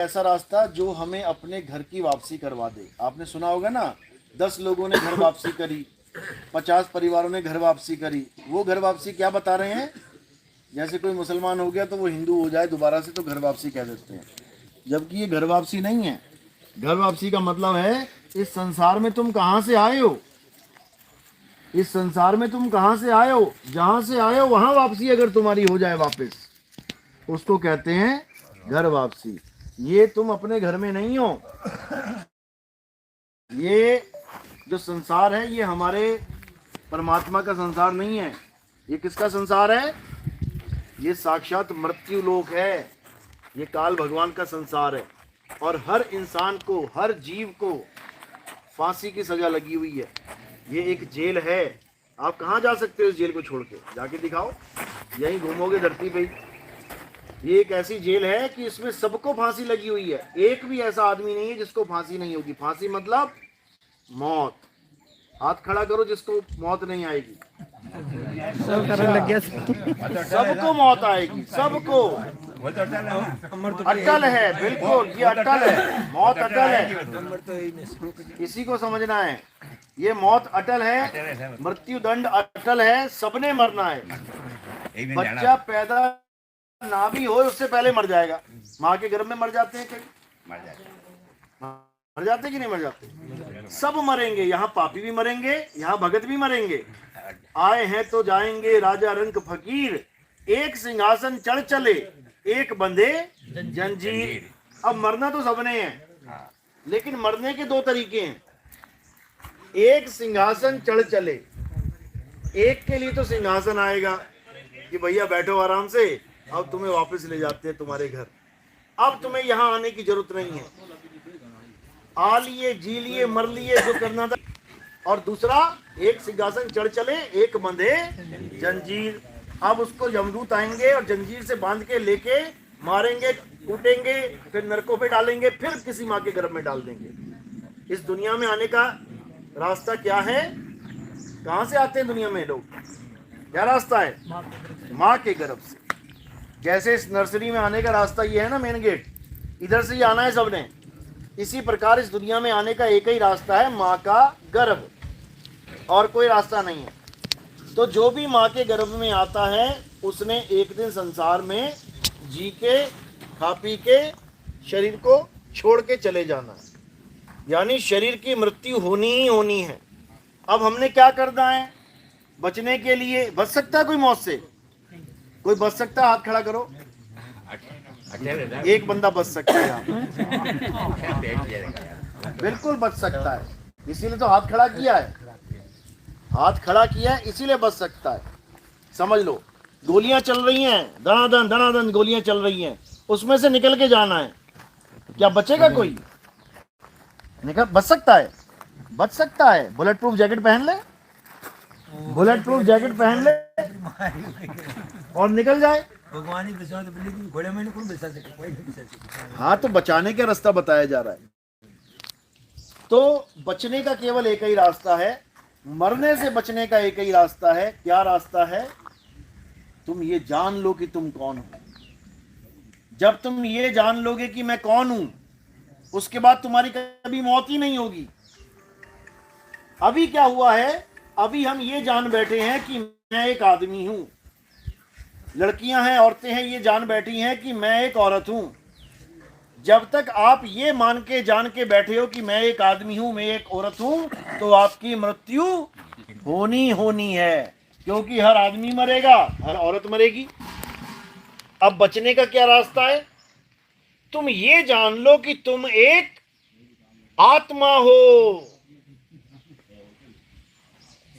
ऐसा रास्ता जो हमें अपने घर की वापसी करवा दे। आपने सुना होगा ना, 10 लोगों ने घर वापसी करी, 50 परिवारों ने घर वापसी करी। वो घर वापसी क्या बता रहे हैं? जैसे कोई मुसलमान हो गया तो वो हिंदू हो जाए दोबारा से, तो घर वापसी कह देते हैं, जबकि ये घर वापसी नहीं है। घर वापसी का मतलब है इस संसार में तुम कहाँ से आए हो, इस संसार में तुम कहाँ से आए हो, जहां से आए हो वहां वापसी अगर तुम्हारी हो जाए वापस, उसको कहते हैं घर वापसी। ये तुम अपने घर में नहीं हो। ये जो संसार है ये हमारे परमात्मा का संसार नहीं है। ये किसका संसार है? ये साक्षात मृत्यु लोक है। ये काल भगवान का संसार है और हर इंसान को, हर जीव को फांसी की सजा लगी हुई है। ये एक जेल है। आप कहाँ जा सकते हो इस जेल को छोड़ के? जाके दिखाओ, यहीं घूमोगे धरती पे। ये एक ऐसी जेल है कि इसमें सबको फांसी लगी हुई है। एक भी ऐसा आदमी नहीं है जिसको फांसी नहीं होगी। फांसी मतलब मौत। हाथ खड़ा करो जिसको मौत नहीं आएगी। सब करने लग गया। सबको मौत आएगी, सबको। अटल है, बिल्कुल ये अटल है, मौत अटल है। इसी को समझना है। ये मौत अटल है, मृत्यु दंड अटल है, सबने मरना है। बच्चा पैदा ना भी हो उससे पहले मर जाएगा। माँ के गर्भ में मर जाते हैं कई, मर जाते कि नहीं मर जाते? सब मरेंगे। यहाँ पापी भी मरेंगे, यहाँ भगत भी मरेंगे। आए हैं तो जाएंगे राजा रंक फकीर, एक सिंहासन चढ़ चले एक बंधे जंजीर। अब मरना तो सबने है, लेकिन मरने के दो तरीके हैं। एक सिंहासन चढ़ चले, एक के लिए तो सिंहासन आएगा कि भैया बैठो आराम से, अब तुम्हें वापस ले जाते हैं तुम्हारे घर, अब तुम्हें यहाँ आने की जरूरत नहीं है, आ लिए जी लिए मर लिए जो करना था। और दूसरा, एक सिंहासन चढ़ चले एक बंधे जंजीर। अब उसको यमदूत आएंगे और जंजीर से बांध के लेके मारेंगे, कूटेंगे, फिर नरकों पे डालेंगे, फिर किसी माँ के गर्भ में डाल देंगे। इस दुनिया में आने का रास्ता क्या है? कहाँ से आते हैं दुनिया में लोग? क्या रास्ता है? माँ के गर्भ से। जैसे इस नर्सरी में आने का रास्ता ये है ना, मेन गेट, इधर से ही आना है सबने। इसी प्रकार इस दुनिया में आने का एक ही रास्ता है, माँ का गर्भ, और कोई रास्ता नहीं है। तो जो भी माँ के गर्भ में आता है उसने एक दिन संसार में जी के, खा पी के शरीर को छोड़ के चले जाना है, यानी शरीर की मृत्यु होनी ही होनी है। अब हमने क्या करना है बचने के लिए? बच सकता है कोई मौत से? कोई बच सकता है? हाथ खड़ा करो। एक बंदा बच सकता है, बिल्कुल बच सकता है, इसीलिए तो हाथ खड़ा किया है। हाथ खड़ा किया है इसीलिए बच सकता है। समझ लो, गोलियां चल रही हैं, दनादन दनादन गोलियां चल रही हैं, उसमें से निकल के जाना है। क्या बचेगा कोई? निकल बच सकता है? बच सकता है। बुलेट प्रूफ जैकेट पहन ले, बुलेट प्रूफ जैकेट पहन ले और निकल जाए। भगवान ही बचा तो लेकिन घोड़े में कौन बचा सके? कोई नहीं बचा सके। हाँ, तो बचाने का रास्ता बताया जा रहा है। तो बचने का केवल एक ही रास्ता है, मरने से बचने का एक ही रास्ता है। क्या रास्ता है? तुम ये जान लो कि तुम कौन हो। जब तुम ये जान लोगे कि मैं कौन हूं, उसके बाद तुम्हारी कभी मौत ही नहीं होगी। अभी क्या हुआ है? अभी हम ये जान बैठे हैं कि मैं एक आदमी हूं। लड़कियां हैं, औरतें हैं, ये जान बैठी हैं कि मैं एक औरत हूं। जब तक आप ये मान के जान के बैठे हो कि मैं एक आदमी हूं, मैं एक औरत हूं, तो आपकी मृत्यु होनी होनी है, क्योंकि हर आदमी मरेगा, हर औरत मरेगी। अब बचने का क्या रास्ता है? तुम ये जान लो कि तुम एक आत्मा हो।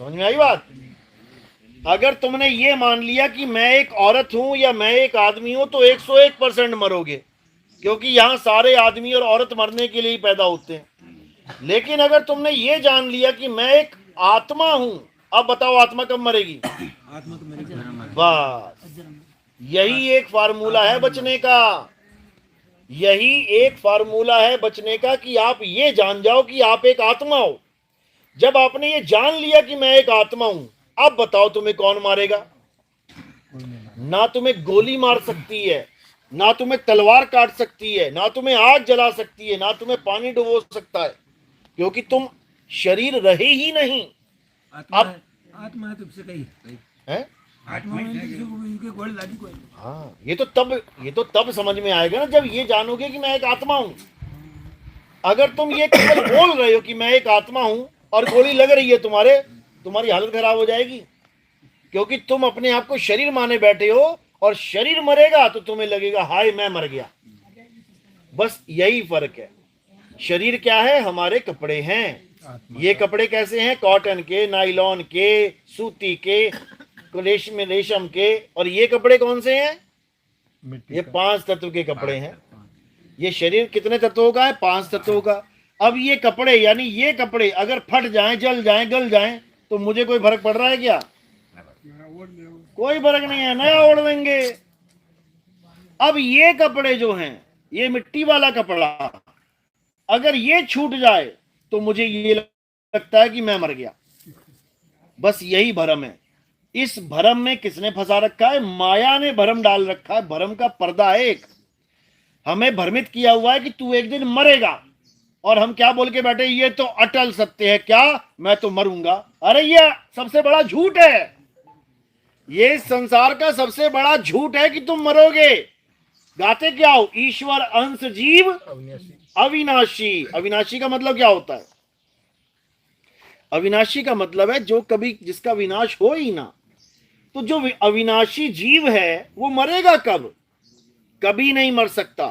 समझ में आई बात? अगर तुमने ये मान लिया कि मैं एक औरत हूं या मैं एक आदमी हूं, तो 101% मरोगे, क्योंकि यहां सारे आदमी और औरत मरने के लिए ही पैदा होते हैं। लेकिन अगर तुमने ये जान लिया कि मैं एक आत्मा हूं, अब बताओ आत्मा कब मरेगी? आत्मा तो मेरे बस यही एक फार्मूला है बचने का। यही एक फार्मूला है बचने का कि आप ये जान जाओ कि आप एक आत्मा हो। जब आपने ये जान लिया कि मैं एक आत्मा हूं, अब बताओ तुम्हें कौन मारेगा? ना तुम्हें गोली मार सकती है, ना तुम्हें तलवार काट सकती है, ना तुम्हें आग जला सकती है, ना तुम्हें पानी डुबो सकता है, क्योंकि तुम शरीर रहे ही नहीं। आत्मा अब आत्मा है तुमसे कही है। आत्मा में इनके घोड़े लादी कोई हाँ, ये तो तब समझ में आएगा ना जब ये जानोगे कि मैं एक आत्मा हूं। अगर तुम ये केवल बोल रहे हो कि मैं एक आत्मा हूं और गोली लग रही है तुम्हारी हालत खराब हो जाएगी, क्योंकि तुम अपने आप को शरीर माने बैठे हो, और शरीर मरेगा तो तुम्हें लगेगा हाय मैं मर गया। बस यही फर्क है। शरीर क्या है? हमारे कपड़े हैं। ये कपड़े कैसे हैं? कॉटन के, नाइलॉन के, सूती के, रेशम के। और ये कपड़े कौन से हैं? ये 5 तत्व के कपड़े हैं। ये शरीर कितने तत्वों का है? 5 तत्वों का। अब ये कपड़े, यानी ये कपड़े अगर फट जाएं, जल जाएं, गल जाएं, तो मुझे कोई फर्क पड़ रहा है क्या? कोई फर्क नहीं है, नया ओढ़ लेंगे। अब ये कपड़े जो हैं, ये मिट्टी वाला कपड़ा, अगर ये छूट जाए तो मुझे ये लगता है कि मैं मर गया। बस यही भरम है। इस भरम में किसने फंसा रखा है? माया ने भरम डाल रखा है। भरम का पर्दा है एक, हमें भ्रमित किया हुआ है कि तू एक दिन मरेगा, और हम क्या बोल के बैठे? ये तो अटल सत्य है। क्या? मैं तो मरूंगा। अरे ये सबसे बड़ा झूठ है। ये संसार का सबसे बड़ा झूठ है कि तुम मरोगे। गाते क्या हो? ईश्वर अंश जीव अविनाशी। अविनाशी का मतलब क्या होता है? अविनाशी का मतलब है जो कभी, जिसका विनाश हो ही ना। तो जो अविनाशी जीव है वो मरेगा कब? कभी नहीं मर सकता।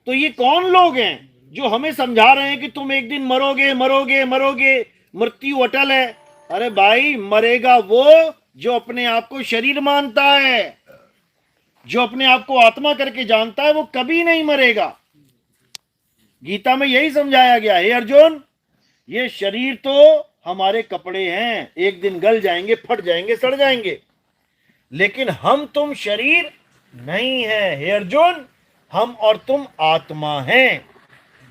तो ये कौन लोग हैं जो हमें समझा रहे हैं कि तुम एक दिन मरोगे, मरोगे, मरोगे, मृत्यु अटल है? अरे भाई, मरेगा वो जो अपने आप को शरीर मानता है, जो अपने आप को आत्मा करके जानता है, वो कभी नहीं मरेगा। गीता में यही समझाया गया है। अर्जुन, ये शरीर तो हमारे कपड़े हैं, एक दिन गल जाएंगे, फट जाएंगे, सड़ जाएंगे, लेकिन हम तुम शरीर नहीं है। हे अर्जुन, हम और तुम आत्मा हैं।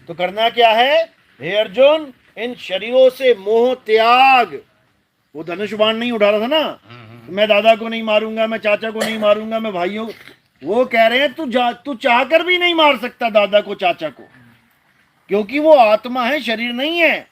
तो करना क्या है? हे अर्जुन, इन शरीरों से मोह त्याग। वो धनुष बाण नहीं उठा रहा था ना, मैं दादा को नहीं मारूंगा, मैं चाचा को नहीं मारूंगा, मैं भाइयों, वो कह रहे हैं तू चाहकर भी नहीं मार सकता दादा को, चाचा को, क्योंकि वो आत्मा है, शरीर नहीं है।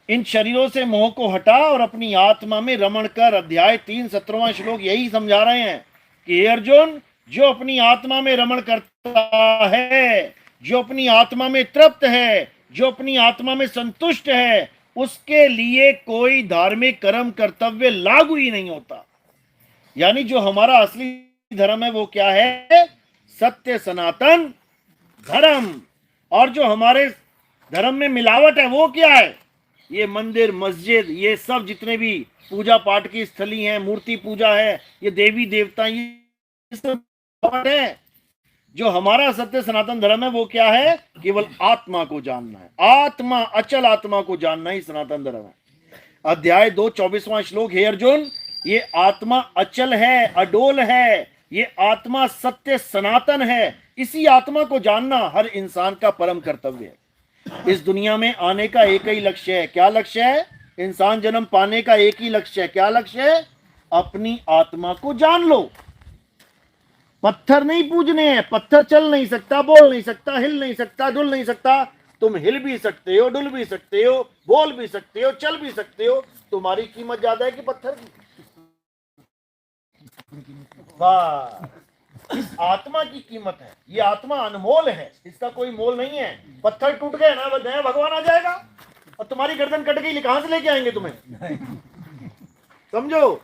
इन शरीरों से मोह को हटा और अपनी आत्मा में रमण कर। अध्याय 3 17वां श्लोक यही समझा रहे हैं कि हे अर्जुन, जो अपनी आत्मा में रमण करता है, जो अपनी आत्मा में तृप्त है, जो अपनी आत्मा में संतुष्ट है, उसके लिए कोई धार्मिक कर्म कर्तव्य लागू ही नहीं होता। यानी जो हमारा असली धर्म है वो क्या है? सत्य सनातन धर्म। और जो हमारे धर्म में मिलावट है वो क्या है? ये मंदिर, मस्जिद, ये सब जितने भी पूजा पाठ की स्थली हैं, मूर्ति पूजा है, ये देवी देवता, ये सब है। जो हमारा सत्य सनातन धर्म है वो क्या है? केवल आत्मा को जानना है। आत्मा, अचल आत्मा को जानना ही सनातन धर्म है। अध्याय 2 24वां श्लोक। हे अर्जुन, ये आत्मा अचल है, अडोल है, ये आत्मा सत्य सनातन है। इसी आत्मा को जानना हर इंसान का परम कर्तव्य है। इस दुनिया में आने का एक ही लक्ष्य है। क्या लक्ष्य है? इंसान जन्म पाने का एक ही लक्ष्य है। क्या लक्ष्य है? अपनी आत्मा को जान लो। पत्थर नहीं पूजने हैं। पत्थर चल नहीं सकता, बोल नहीं सकता, हिल नहीं सकता, डुल नहीं सकता। तुम हिल भी सकते हो, डुल भी सकते हो, बोल भी सकते हो, चल भी सकते हो। तुम्हारी कीमत ज्यादा है कि पत्थर की? वाह, इस आत्मा की कीमत है। ये आत्मा अनमोल है, इसका कोई मोल नहीं है। पत्थर टूट गए ना, नया भगवान आ जाएगा, और तुम्हारी गर्दन कट गई, कहां से लेके आएंगे तुम्हें? समझो।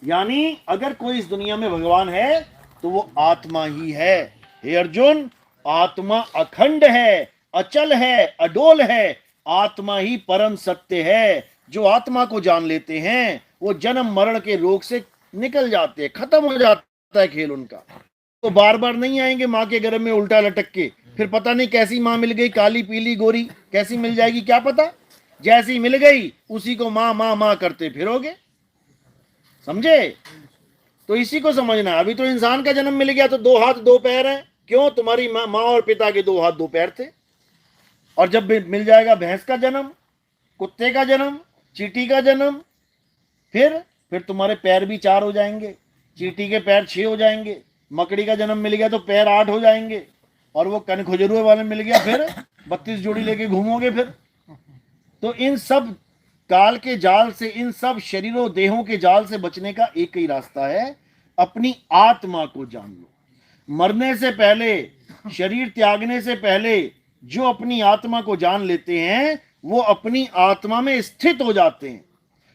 यानी अगर कोई इस दुनिया में भगवान है तो वो आत्मा ही है। हे अर्जुन, आत्मा अखंड है, अचल है, अडोल है। आत्मा ही परम सत्य है। जो आत्मा को जान लेते हैं वो जन्म मरण के रोग से निकल जाते हैं, खत्म हो जाता है खेल उनका। तो बार बार नहीं आएंगे माँ के गर्भ में उल्टा लटक के। फिर पता नहीं कैसी माँ मिल गई, काली पीली गोरी, कैसी मिल जाएगी क्या पता। जैसी मिल गई उसी को माँ माँ माँ करते फिरोगे। समझे? तो इसी को समझना। अभी तो इंसान का जन्म मिल गया तो 2 हाथ 2 पैर हैं। क्यों? तुम्हारी माँ और पिता के 2 हाथ 2 पैर थे। और जब मिल जाएगा भैंस का जन्म, कुत्ते का जन्म, चींटी का जन्म, फिर तुम्हारे पैर भी 4 हो जाएंगे, चींटी के पैर 6 हो जाएंगे, मकड़ी का जन्म मिल गया तो पैर 8 हो जाएंगे, और वो कन खुजरुए वाले मिल गया फिर 32 जोड़ी लेके घूमोगे फिर। तो इन सब काल के जाल से, इन सब शरीरों देहों के जाल से बचने का एक ही रास्ता है, अपनी आत्मा को जान लो। मरने से पहले, शरीर त्यागने से पहले जो अपनी आत्मा को जान लेते हैं वो अपनी आत्मा में स्थित हो जाते हैं।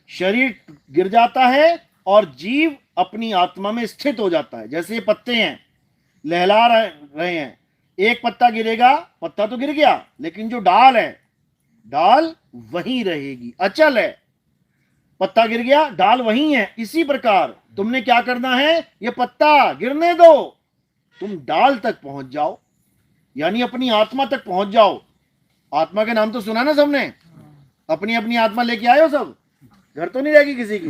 शरीर गिर जाता है और जीव अपनी आत्मा में स्थित हो जाता है। जैसे ये पत्ते हैं, लहला रहे हैं, एक पत्ता गिरेगा, पत्ता तो गिर गया, लेकिन जो डाल है, डाल वहीं रहेगी, अचल है। पत्ता गिर गया, डाल वहीं है। इसी प्रकार तुमने क्या करना है, ये पत्ता गिरने दो, तुम डाल तक पहुंच जाओ, यानी अपनी आत्मा तक पहुंच जाओ। आत्मा के नाम तो सुना ना सबने, अपनी अपनी आत्मा लेके आए हो सब, घर तो नहीं रहेगी किसी की।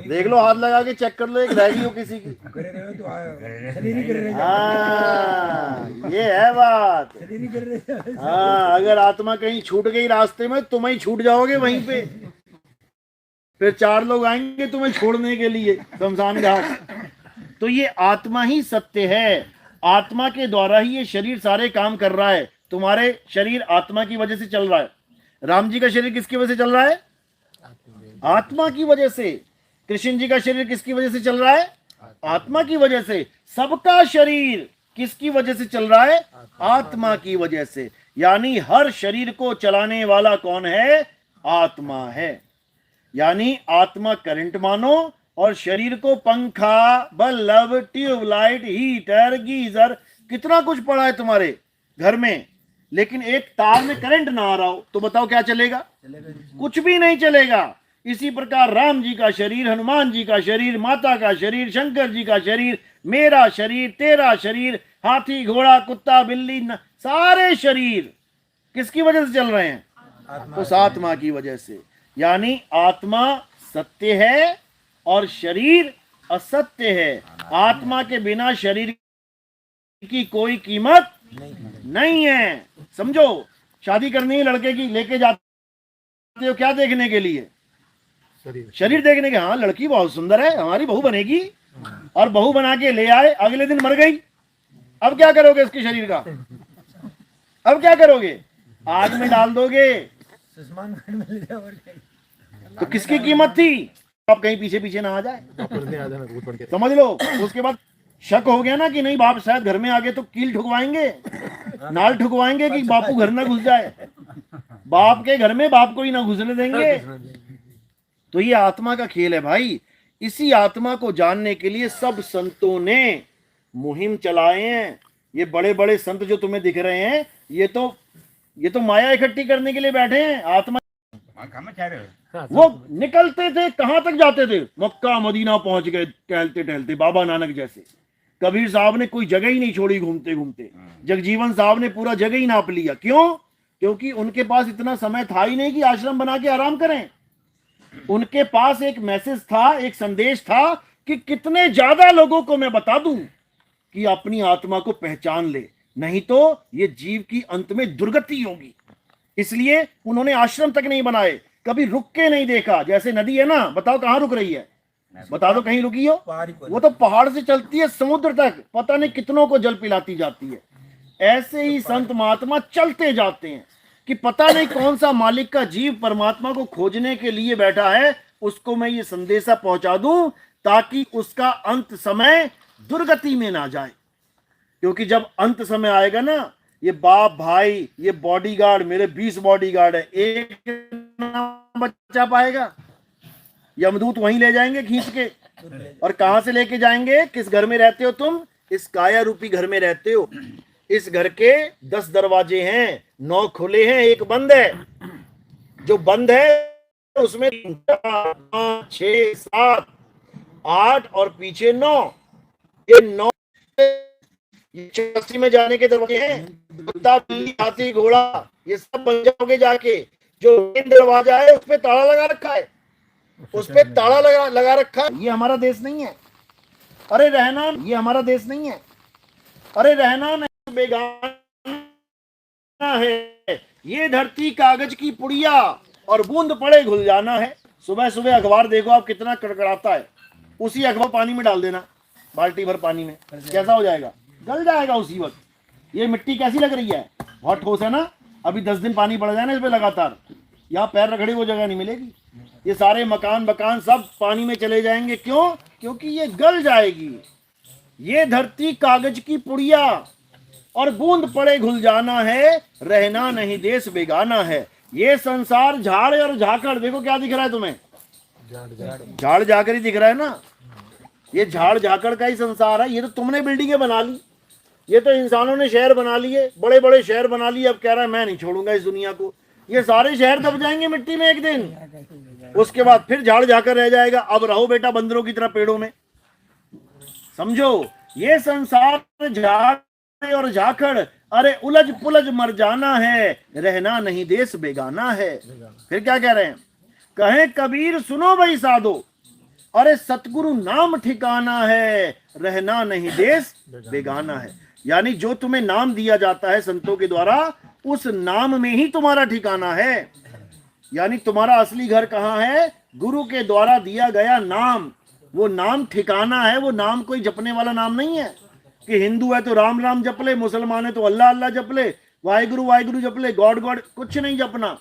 देख लो, हाथ लगा के चेक कर लो, एक रहेगी हो किसी की। करे रहे हो तो शरीर ही करे रहे हाँ, ये है बात। शरीर ही करे रहे। हाँ, अगर आत्मा कहीं छूट गई रास्ते में, तुम ही छूट जाओगे वहीं पे। फिर 4 लोग आएंगे तुम्हें छोड़ने के लिए शमशान घाट। तो ये आत्मा ही सत्य है, आत्मा के द्वारा ही ये शरीर सारे काम कर रहा है। तुम्हारे शरीर आत्मा की वजह से चल रहा है। राम जी का शरीर किसकी वजह से चल रहा है, आत्मा की वजह से। कृष्ण जी का शरीर किसकी वजह से चल रहा है, आत्मा की वजह से। सबका शरीर किसकी वजह से चल रहा है, आत्मा की वजह से। यानी हर शरीर को चलाने वाला कौन है, आत्मा है। यानी आत्मा करंट मानो, और शरीर को पंखा, बल्ब, ट्यूबलाइट, हीटर, गीजर, कितना कुछ पड़ा है तुम्हारे घर में, लेकिन एक तार में करंट ना आ रहा हो तो बताओ क्या चलेगा, कुछ भी नहीं चलेगा। इसी प्रकार राम जी का शरीर, हनुमान जी का शरीर, माता का शरीर, शंकर जी का शरीर, मेरा शरीर, तेरा शरीर, हाथी, घोड़ा, कुत्ता, बिल्ली, सारे शरीर किसकी वजह से चल रहे हैं, उस आत्मा की वजह से। यानी आत्मा सत्य है और शरीर असत्य है। आत्मा के बिना शरीर की कोई कीमत नहीं है। समझो, शादी करनी है लड़के की, लेके जाते हो क्या देखने के लिए, शरीर देखने के। हाँ, लड़की बहुत सुंदर है, हमारी बहू बनेगी, और बहू बना के ले आए, अगले दिन मर गई। अब क्या करोगे इसके शरीर का, अब क्या करोगे, आग में डाल दोगे। तो किसकी कीमत थी, आप कहीं पीछे पीछे ना आ जाए, समझ लो। उसके बाद शक हो गया ना कि नहीं, बाप शायद घर में आ गए तो कील ठुकवाएंगे, नाल ठुकवाएंगे कि बापू घर ना घुस जाए। बाप के घर में बाप को ही ना घुसने देंगे। तो ये आत्मा का खेल है भाई। इसी आत्मा को जानने के लिए सब संतों ने मुहिम चलाए हैं। ये बड़े बड़े संत जो तुम्हें दिख रहे हैं, ये तो माया इकट्ठी करने के लिए बैठे हैं। आत्मा वो निकलते थे, कहां तक जाते थे, मक्का मदीना पहुंच गए टहलते टहलते, बाबा नानक जैसे। कबीर साहब ने कोई जगह ही नहीं छोड़ी घूमते घूमते। जगजीवन साहब ने पूरा जगह ही नाप लिया। क्यों, क्योंकि उनके पास इतना समय था ही नहीं कि आश्रम बना के आराम करें। उनके पास एक मैसेज था, एक संदेश था कि कितने ज्यादा लोगों को मैं बता दूं कि अपनी आत्मा को पहचान ले, नहीं तो ये जीव की अंत में दुर्गति होगी। इसलिए उन्होंने आश्रम तक नहीं बनाए, कभी रुक के नहीं देखा। जैसे नदी है ना, बताओ कहां रुक रही है, बता दो कहीं रुकी हो, वो तो पहाड़ से चलती है समुद्र तक, पता नहीं कितनों को जल पिलाती जाती है। ऐसे ही संत महात्मा चलते जाते हैं कि पता नहीं कौन सा मालिक का जीव परमात्मा को खोजने के लिए बैठा है, उसको मैं ये संदेशा पहुंचा दूं ताकि उसका अंत समय दुर्गति में ना जाए। क्योंकि जब अंत समय आएगा ना, ये बाप भाई, ये बॉडीगार्ड, मेरे 20 बॉडीगार्ड है, एक ना बचा पाएगा। यमदूत वहीं ले जाएंगे खींच के। और कहां से लेके जाएंगे, किस घर में रहते हो तुम, इस काया रूपी घर में रहते हो। इस घर के 10 दरवाजे हैं, 9 खुले हैं, एक बंद है। जो बंद है उसमें 4, 5, 6, 7, 8 और पीछे 9, ये 9 84 में जाने के दरवाजे हैं। कुत्ता, बिल्ली, हाथी, घोड़ा, ये सब बन जाओगे जाके। जो मेन दरवाजा है उस पे ताला लगा रखा है, उस पे ताला लगा रखा है। ये हमारा देश नहीं है, अरे रहना, ये हमारा देश नहीं है, अरे रहना नहीं, बेगाना है। ये धरती कागज की पुड़िया और बूंद पड़े घुल जाना है। सुबह सुबह अखबार देखो आप, कितना कड़कड़ाता है, उसी अखबार पानी में डाल देना, बाल्टी भर पानी में, कैसा हो जाएगा? गल जाएगा उसी वक्त। ये मिट्टी कैसी लग रही है? बहुत ठोस है ना। अभी 10 दिन पानी पड़ जाए ना इस पे लगातार, यहाँ पैर रगड़े वो जगह नहीं मिलेगी। ये सारे मकान सब पानी में चले जाएंगे। क्यों? क्योंकि ये गल जाएगी। ये धरती कागज की पुड़िया, और बूंद पड़े घुल जाना है, रहना नहीं देश बेगाना है। ये संसार झाड़ और झाकड़, देखो क्या दिख रहा है तुम्हें? झाड़ झाकड़ ही दिख रहा है ना। ये झाड़ झाकड़ का ही संसार है। ये तो तुमने बिल्डिंगें बना ली, ये तो इंसानों ने शहर बना लिए, बड़े बड़े शहर बना लिए। अब कह रहा है मैं नहीं छोड़ूंगा इस दुनिया को। ये सारे शहर दब जाएंगे मिट्टी में एक दिन, उसके बाद फिर झाड़ झाकड़ रह जाएगा। अब रहो बेटा बंदरों की तरह पेड़ों में। समझो, ये संसार झाड़ और झाकड़, अरे उलझ पुलझ मर जाना है, रहना नहीं देश बेगाना है। फिर क्या कह रहे हैं? कहे कबीर सुनो भाई साधो, अरे सतगुरु नाम ठिकाना है, रहना नहीं देश बेगाना है। यानी जो तुम्हें नाम दिया जाता है संतों के द्वारा, उस नाम में ही तुम्हारा ठिकाना है। यानी तुम्हारा असली घर कहाँ है? गुरु के द्वारा दिया गया नाम, वो नाम ठिकाना है। वो नाम कोई जपने वाला नाम नहीं है कि हिंदू है तो राम राम जप ले, मुसलमान है तो अल्लाह अल्लाह जप ले, वाहिगुरु वाहिगुरु जप ले, गॉड गॉड, कुछ नहीं जपना।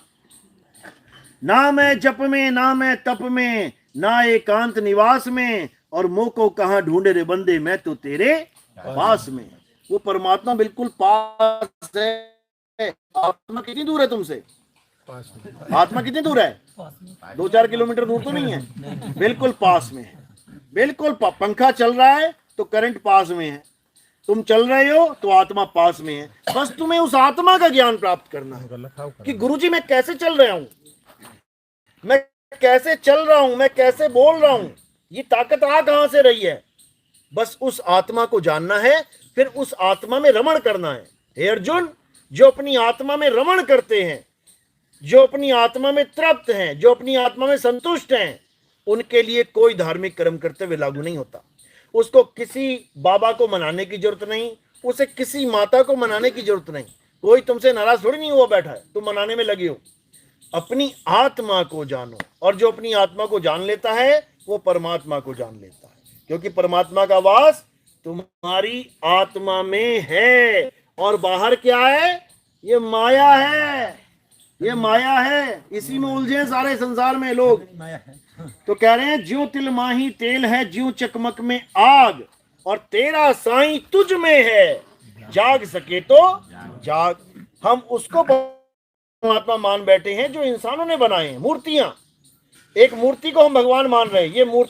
नाम है जप में, नाम है तप में, ना एकांत निवास में, और मोह को कहाँ ढूंढे रे बंदे, मैं तो तेरे पास में। वो परमात्मा बिल्कुल पास है। आत्मा कितनी दूर है तुमसे? आत्मा कितनी दूर है? 2-4 किलोमीटर दूर तो नहीं है, बिल्कुल पास में है। बिल्कुल पंखा चल रहा है तो करंट पास में है, तुम चल रहे हो तो आत्मा पास में है। बस तुम्हें उस आत्मा का ज्ञान प्राप्त करना है कि गुरुजी मैं कैसे चल रहा हूं, मैं कैसे चल रहा हूं, मैं कैसे बोल रहा हूं, ये ताकत आ कहां से रही है। बस उस आत्मा को जानना है, फिर उस आत्मा में रमण करना है। हे अर्जुन, जो अपनी आत्मा में रमण करते हैं, जो अपनी आत्मा में तृप्त हैं, जो अपनी आत्मा में संतुष्ट हैं, उनके लिए कोई धार्मिक कर्म कर्तव्य लागू नहीं होता। उसको किसी बाबा को मनाने की जरूरत नहीं, उसे किसी माता को मनाने की जरूरत नहीं। कोई तुमसे नाराज थोड़ी नहीं हुआ बैठा है, तुम मनाने में लगे हो। अपनी आत्मा को जानो, और जो अपनी आत्मा को जान लेता है वो परमात्मा को जान लेता है, क्योंकि परमात्मा का वास तुम्हारी आत्मा में है। और बाहर क्या है? ये माया है, ये माया है। इसी में उलझे सारे संसार में लोग। तो कह रहे हैं ज्यों तिल माही तेल है, ज्यों चकमक में आग, और तेरा साईं तुझ में है, जाग सके तो जाग। हम उसको परमात्मा मान बैठे हैं जो इंसानों ने बनाए हैं, मूर्तियां। एक मूर्ति को हम भगवान मान रहे हैं। ये मूर्ति